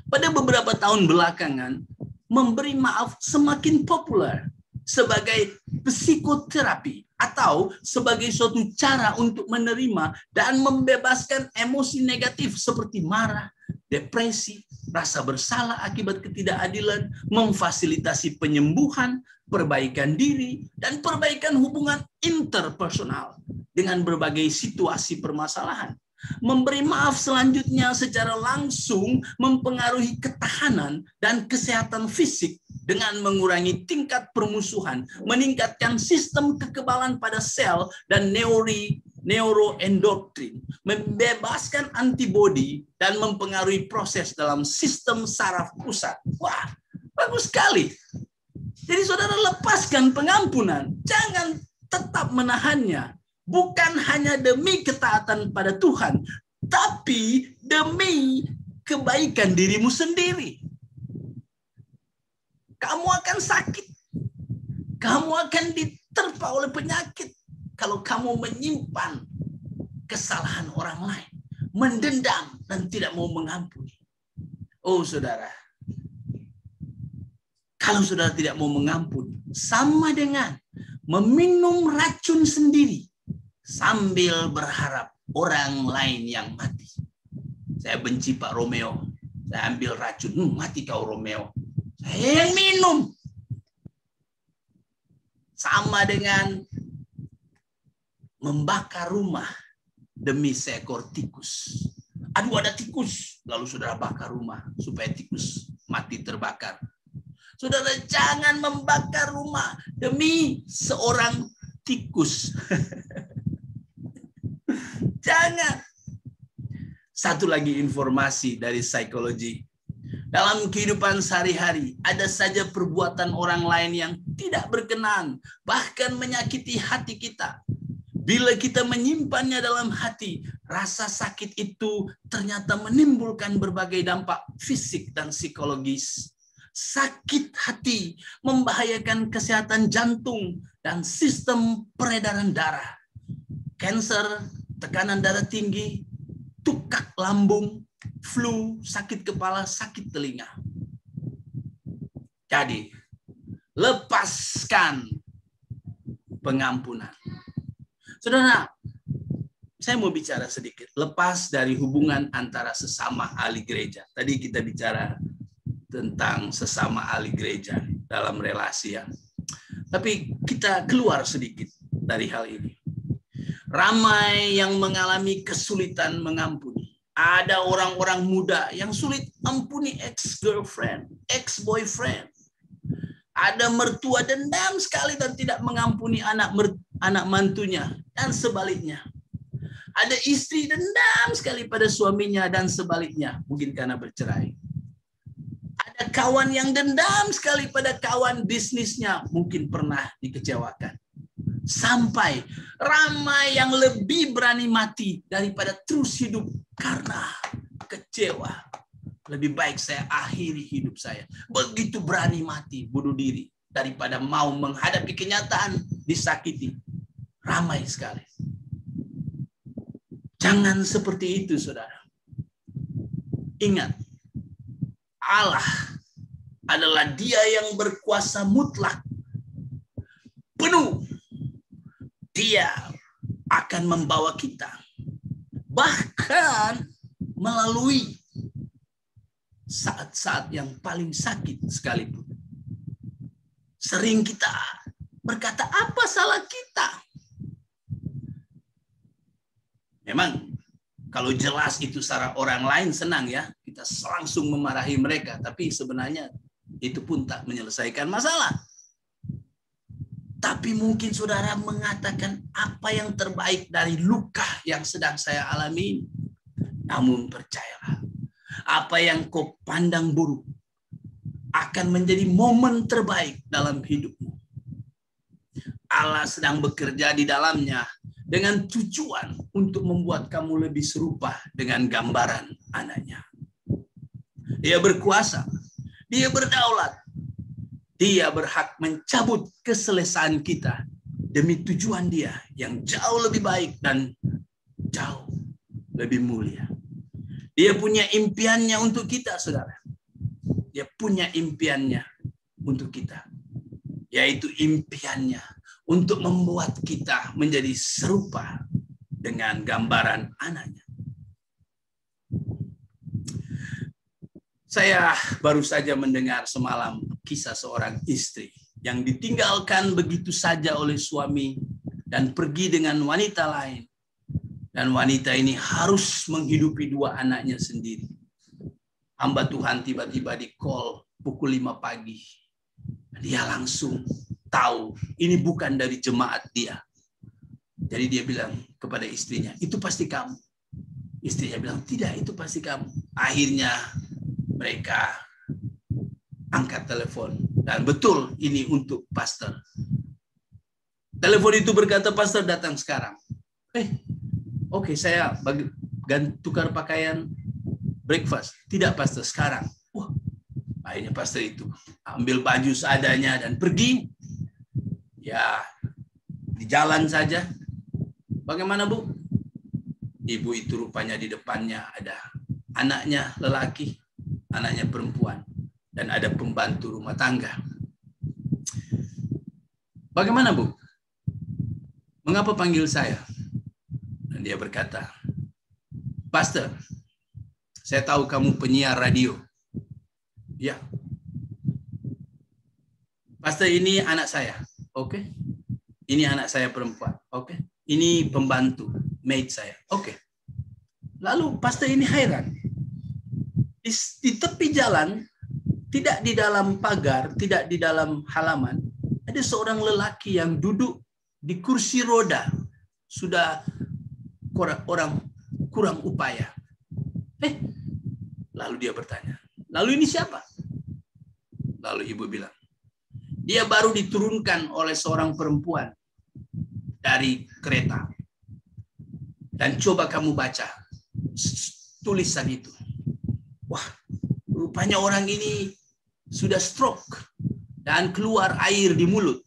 Pada beberapa tahun belakangan, memberi maaf semakin populer sebagai psikoterapi atau sebagai suatu cara untuk menerima dan membebaskan emosi negatif seperti marah, depresi, rasa bersalah akibat ketidakadilan, memfasilitasi penyembuhan, perbaikan diri, dan perbaikan hubungan interpersonal dengan berbagai situasi permasalahan. Memberi maaf selanjutnya secara langsung mempengaruhi ketahanan dan kesehatan fisik dengan mengurangi tingkat permusuhan, meningkatkan sistem kekebalan pada sel dan neuroendokrin, membebaskan antibodi, dan mempengaruhi proses dalam sistem saraf pusat. Wah, bagus sekali. Jadi saudara, lepaskan pengampunan. Jangan tetap menahannya. Bukan hanya demi ketaatan pada Tuhan, tapi demi kebaikan dirimu sendiri. Kamu akan sakit. Kamu akan diterpa oleh penyakit kalau kamu menyimpan kesalahan orang lain, mendendam dan tidak mau mengampuni. Oh saudara, kalau saudara tidak mau mengampuni, sama dengan meminum racun sendiri sambil berharap orang lain yang mati. Saya benci Pak Romeo. Saya ambil racun, mati kau Romeo. Saya yang minum. Sama dengan membakar rumah demi seekor tikus. Aduh, ada tikus. Lalu saudara bakar rumah supaya tikus mati terbakar. Saudara, jangan membakar rumah demi seorang tikus. Jangan. Satu lagi informasi dari psikologi. Dalam kehidupan sehari-hari, ada saja perbuatan orang lain yang tidak berkenan, bahkan menyakiti hati kita. Bila kita menyimpannya dalam hati, rasa sakit itu ternyata menimbulkan berbagai dampak fisik dan psikologis. Sakit hati membahayakan kesehatan jantung dan sistem peredaran darah. Kanker, tekanan darah tinggi, tukak lambung, flu, sakit kepala, sakit telinga. Jadi, lepaskan pengampunan. Saudara, saya mau bicara sedikit. Lepas dari hubungan antara sesama ahli gereja. Tadi kita bicara tentang sesama ahli gereja dalam relasi ya. Tapi kita keluar sedikit dari hal ini. Ramai yang mengalami kesulitan mengampuni. Ada orang-orang muda yang sulit ampuni ex-girlfriend, ex-boyfriend. Ada mertua dendam sekali dan tidak mengampuni anak mantunya dan sebaliknya. Ada istri dendam sekali pada suaminya dan sebaliknya, mungkin karena bercerai. Ada kawan yang dendam sekali pada kawan bisnisnya, mungkin pernah dikecewakan. Sampai ramai yang lebih berani mati daripada terus hidup karena kecewa. Lebih baik saya akhiri hidup saya. Begitu berani mati, bunuh diri, daripada mau menghadapi kenyataan disakiti. Ramai sekali. Jangan seperti itu, saudara. Ingat, Allah adalah Dia yang berkuasa mutlak, penuh. Dia akan membawa kita, bahkan melalui saat-saat yang paling sakit sekalipun. Sering kita berkata, apa salah kita? Memang kalau jelas itu salah orang lain senang ya, kita langsung memarahi mereka. Tapi sebenarnya itu pun tak menyelesaikan masalah. Tapi mungkin saudara mengatakan apa yang terbaik dari luka yang sedang saya alami. Namun percayalah, apa yang kau pandang buruk akan menjadi momen terbaik dalam hidupmu. Allah sedang bekerja di dalamnya dengan tujuan untuk membuat kamu lebih serupa dengan gambaran anaknya. Dia berkuasa, Dia berdaulat, Dia berhak mencabut keselesaan kita demi tujuan Dia yang jauh lebih baik dan jauh lebih mulia. Dia punya impiannya untuk kita, saudara. Dia punya impiannya untuk kita, yaitu impiannya untuk membuat kita menjadi serupa dengan gambaran anaknya. Saya baru saja mendengar semalam kisah seorang istri yang ditinggalkan begitu saja oleh suami dan pergi dengan wanita lain. Dan wanita ini harus menghidupi dua anaknya sendiri. Hamba Tuhan tiba-tiba di call pukul 5 pagi. Dia langsung tahu ini bukan dari jemaat dia. Jadi dia bilang kepada istrinya, itu pasti kamu. Istrinya bilang, tidak, itu pasti kamu. Akhirnya mereka angkat telepon. Dan betul ini untuk pastor. Telepon itu berkata, pastor datang sekarang. Oke, saya tukar pakaian breakfast. Tidak, pastor, sekarang. Wah, akhirnya pastor itu ambil baju seadanya dan pergi. Ya, di jalan saja. Bagaimana, Bu? Ibu itu rupanya di depannya ada anaknya lelaki, anaknya perempuan, dan ada pembantu rumah tangga. Bagaimana, Bu? Mengapa panggil saya? Dan dia berkata, pastor, saya tahu kamu penyiar radio. Ya. Pastor, ini anak saya. Oke. Ini anak saya perempuan. Oke. Ini pembantu, maid saya. Oke. Lalu pastor ini heran. Di tepi jalan, tidak di dalam pagar, tidak di dalam halaman, ada seorang lelaki yang duduk di kursi roda. Sudah orang kurang upaya. Lalu dia bertanya, lalu ini siapa? Lalu ibu bilang, dia baru diturunkan oleh seorang perempuan dari kereta. Dan coba kamu baca tulisan itu. Wah, rupanya orang ini sudah stroke dan keluar air di mulut.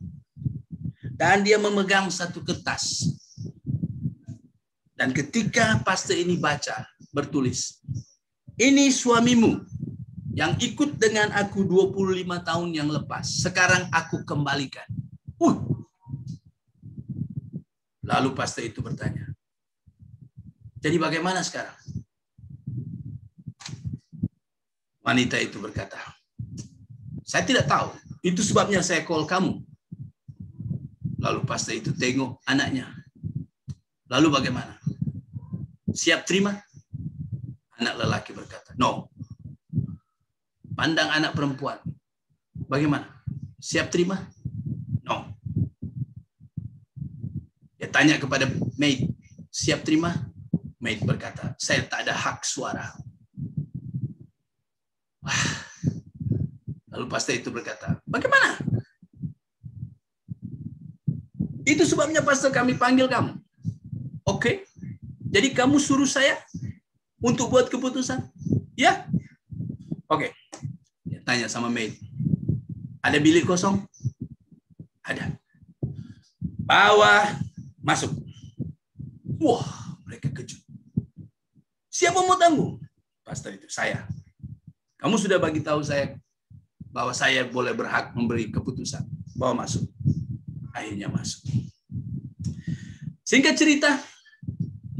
Dan dia memegang satu kertas. Dan ketika pastor ini baca, bertulis, ini suamimu yang ikut dengan aku 25 tahun yang lepas. Sekarang aku kembalikan. Lalu pastor itu bertanya, jadi bagaimana sekarang? Wanita itu berkata, saya tidak tahu. Itu sebabnya saya call kamu. Lalu pastor itu tengok anaknya. Lalu bagaimana? Siap terima? Anak lelaki berkata, no. Pandang anak perempuan. Bagaimana? Siap terima? No. Dia tanya kepada maid, siap terima? Maid berkata, saya tak ada hak suara. Lalu pastor itu berkata, bagaimana? Itu sebabnya pastor kami panggil kamu. Oke. Jadi kamu suruh saya untuk buat keputusan? Ya? Oke. Dia tanya sama maid. Ada bilik kosong? Ada. Bawa, masuk. Wah, mereka kejut. Siapa mau tanggung? Pastor itu, saya. Kamu sudah bagi tahu saya bahwa saya boleh berhak memberi keputusan. Bawa masuk. Akhirnya masuk. Singkat cerita,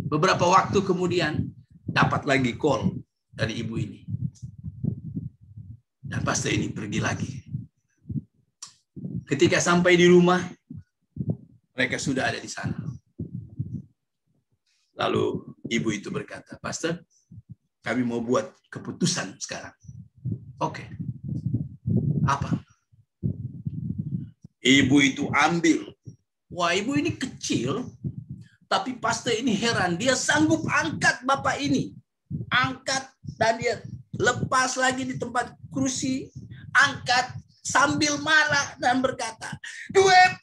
beberapa waktu kemudian dapat lagi call dari ibu ini. Dan pastor ini pergi lagi. Ketika sampai di rumah, mereka sudah ada di sana. Lalu ibu itu berkata, pastor, kami mau buat keputusan sekarang. Oke. Apa? Ibu itu ambil. Wah, ibu ini kecil. Tapi pastor ini heran. Dia sanggup angkat bapak ini. Angkat. Dan dia lepas lagi di tempat kursi. Angkat. Sambil marah dan berkata, 25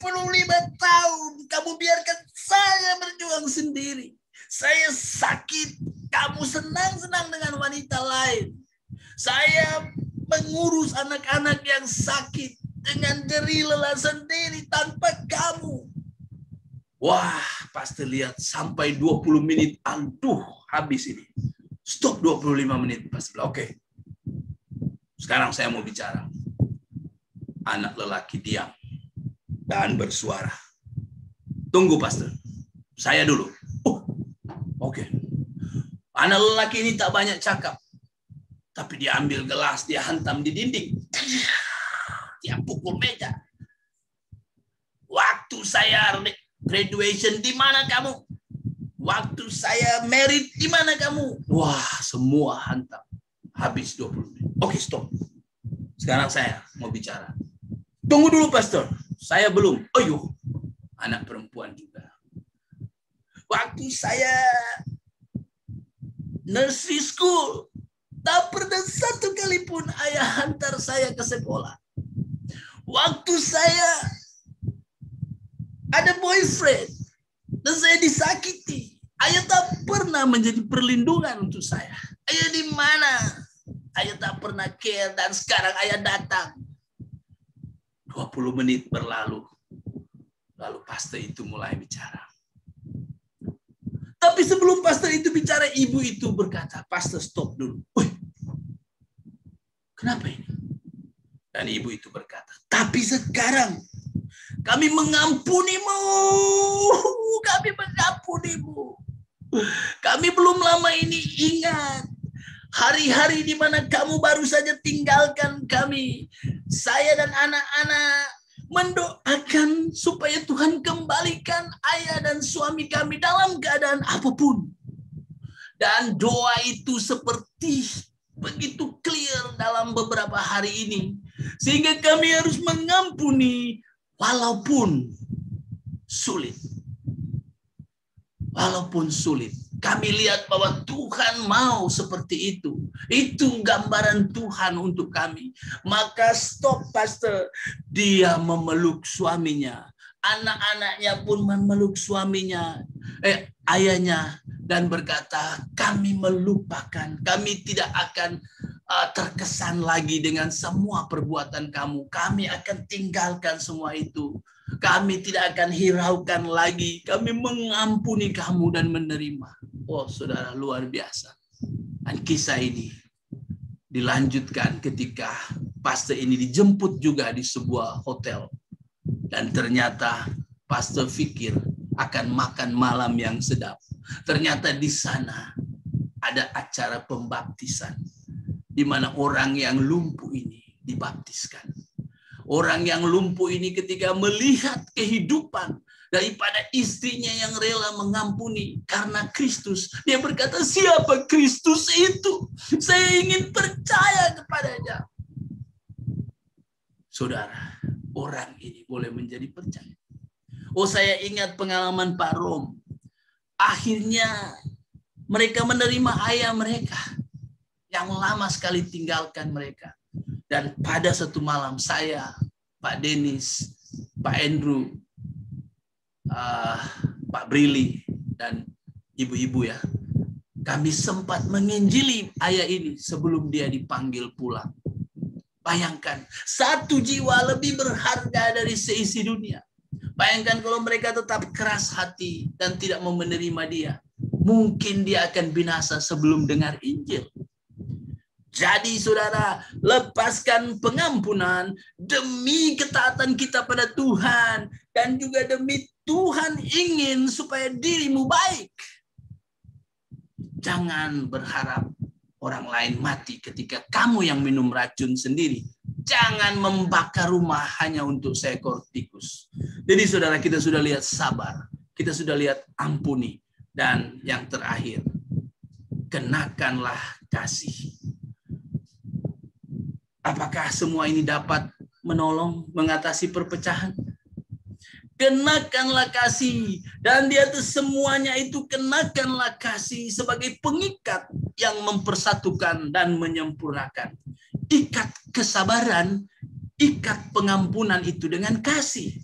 tahun kamu biarkan saya berjuang sendiri. Saya sakit. Kamu senang-senang dengan wanita lain. Saya mengurus anak-anak yang sakit dengan jerih lelah sendiri tanpa kamu. Wah, pasti lihat sampai 20 menit. Aduh, habis ini. Stop 25 menit. Pasti bilang, oke. Sekarang saya mau bicara. Anak lelaki diam dan bersuara. Tunggu, pastor. Saya dulu. Oke. Anak lelaki ini tak banyak cakap. Tapi dia ambil gelas, dia hantam di dinding. Dia pukul meja. Waktu saya graduation, di mana kamu? Waktu saya married, di mana kamu? Wah, semua hantam. Habis 20 menit. Oke, stop. Sekarang saya mau bicara. Tunggu dulu, pastor. Saya belum. Oh, yuk. Anak perempuan juga. Waktu saya nursery school, tak pernah satu kali pun ayah hantar saya ke sekolah. Waktu saya ada boyfriend dan saya disakiti, ayah tak pernah menjadi perlindungan untuk saya. Ayah di mana? Ayah tak pernah care dan sekarang ayah datang. 20 menit berlalu. Lalu pastor itu mulai bicara. Tapi sebelum pastor itu bicara, ibu itu berkata, pastor stop dulu. Kenapa ini? Dan ibu itu berkata, tapi sekarang kami mengampunimu. Kami mengampunimu. Kami belum lama ini ingat hari-hari di mana kamu baru saja tinggalkan kami. Saya dan anak-anak mendoakan supaya Tuhan kembalikan ayah dan suami kami dalam keadaan apapun. Dan doa itu seperti begitu clear dalam beberapa hari ini. Sehingga kami harus mengampuni walaupun sulit. Walaupun sulit. Kami lihat bahwa Tuhan mau seperti itu. Itu gambaran Tuhan untuk kami. Maka stop, pastor. Dia memeluk suaminya. Anak-anaknya pun memeluk suaminya. Ayahnya. Dan berkata, kami melupakan. Kami tidak akan terkesan lagi dengan semua perbuatan kamu. Kami akan tinggalkan semua itu. Kami tidak akan hiraukan lagi. Kami mengampuni kamu dan menerima. Oh, saudara, luar biasa. Dan kisah ini dilanjutkan ketika pastor ini dijemput juga di sebuah hotel. Dan ternyata pastor pikir akan makan malam yang sedap. Ternyata di sana ada acara pembaptisan. Di mana orang yang lumpuh ini dibaptiskan. Orang yang lumpuh ini ketika melihat kehidupan daripada istrinya yang rela mengampuni karena Kristus. Dia berkata, siapa Kristus itu? Saya ingin percaya kepadanya. Saudara, orang ini boleh menjadi percaya. Oh, saya ingat pengalaman Pak Rom. Akhirnya mereka menerima ayah mereka yang lama sekali tinggalkan mereka. Dan pada satu malam saya, Pak Dennis, Pak Andrew, Pak Brili, dan ibu-ibu ya, kami sempat menginjili ayah ini sebelum dia dipanggil pulang. Bayangkan, satu jiwa lebih berharga dari seisi dunia. Bayangkan kalau mereka tetap keras hati dan tidak mau menerima dia. Mungkin dia akan binasa sebelum dengar Injil. Jadi saudara, lepaskan pengampunan demi ketaatan kita pada Tuhan. Dan juga demi Tuhan ingin supaya dirimu baik. Jangan berharap orang lain mati ketika kamu yang minum racun sendiri. Jangan membakar rumah hanya untuk seekor tikus. Jadi saudara, kita sudah lihat sabar. Kita sudah lihat ampuni. Dan yang terakhir, kenakanlah kasih. Apakah semua ini dapat menolong mengatasi perpecahan? Kenakanlah kasih. Dan di atas semuanya itu kenakanlah kasih sebagai pengikat yang mempersatukan dan menyempurnakan. Ikat kesabaran, ikat pengampunan itu dengan kasih.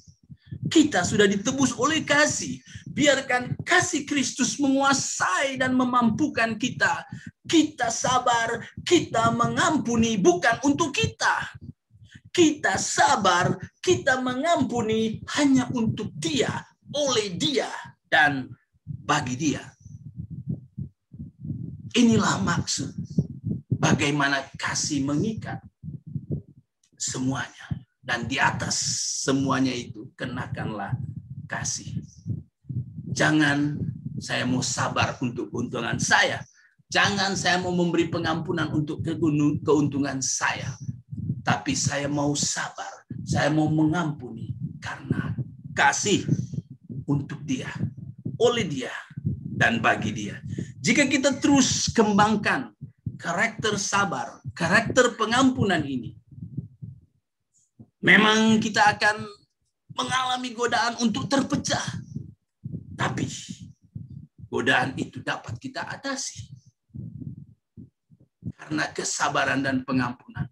Kita sudah ditebus oleh kasih. Biarkan kasih Kristus menguasai dan memampukan kita. Kita sabar, kita mengampuni bukan untuk kita. Kita sabar, kita mengampuni hanya untuk dia, oleh dia, dan bagi dia. Inilah maksud bagaimana kasih mengikat semuanya. Dan di atas semuanya itu kenakanlah kasih. Jangan saya mau sabar untuk keuntungan saya. Jangan saya mau memberi pengampunan untuk keuntungan saya. Tapi saya mau sabar. Saya mau mengampuni karena kasih untuk dia, oleh dia, dan bagi dia. Jika kita terus kembangkan karakter sabar, karakter pengampunan ini, memang kita akan mengalami godaan untuk terpecah. Tapi godaan itu dapat kita atasi. Karena kesabaran dan pengampunan.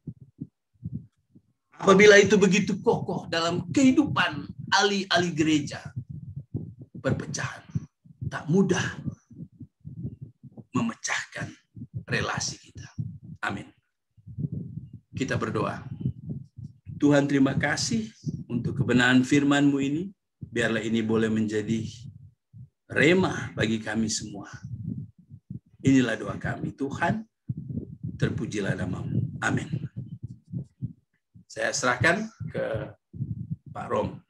Apabila itu begitu kokoh dalam kehidupan ahli-ahli gereja, perpecahan tak mudah memecahkan relasi kita. Amin. Kita berdoa. Tuhan, terima kasih untuk kebenaran firman-Mu ini. Biarlah ini boleh menjadi rema bagi kami semua. Inilah doa kami. Tuhan, terpujilah nama-Mu. Amin. Saya serahkan ke Pak Rom.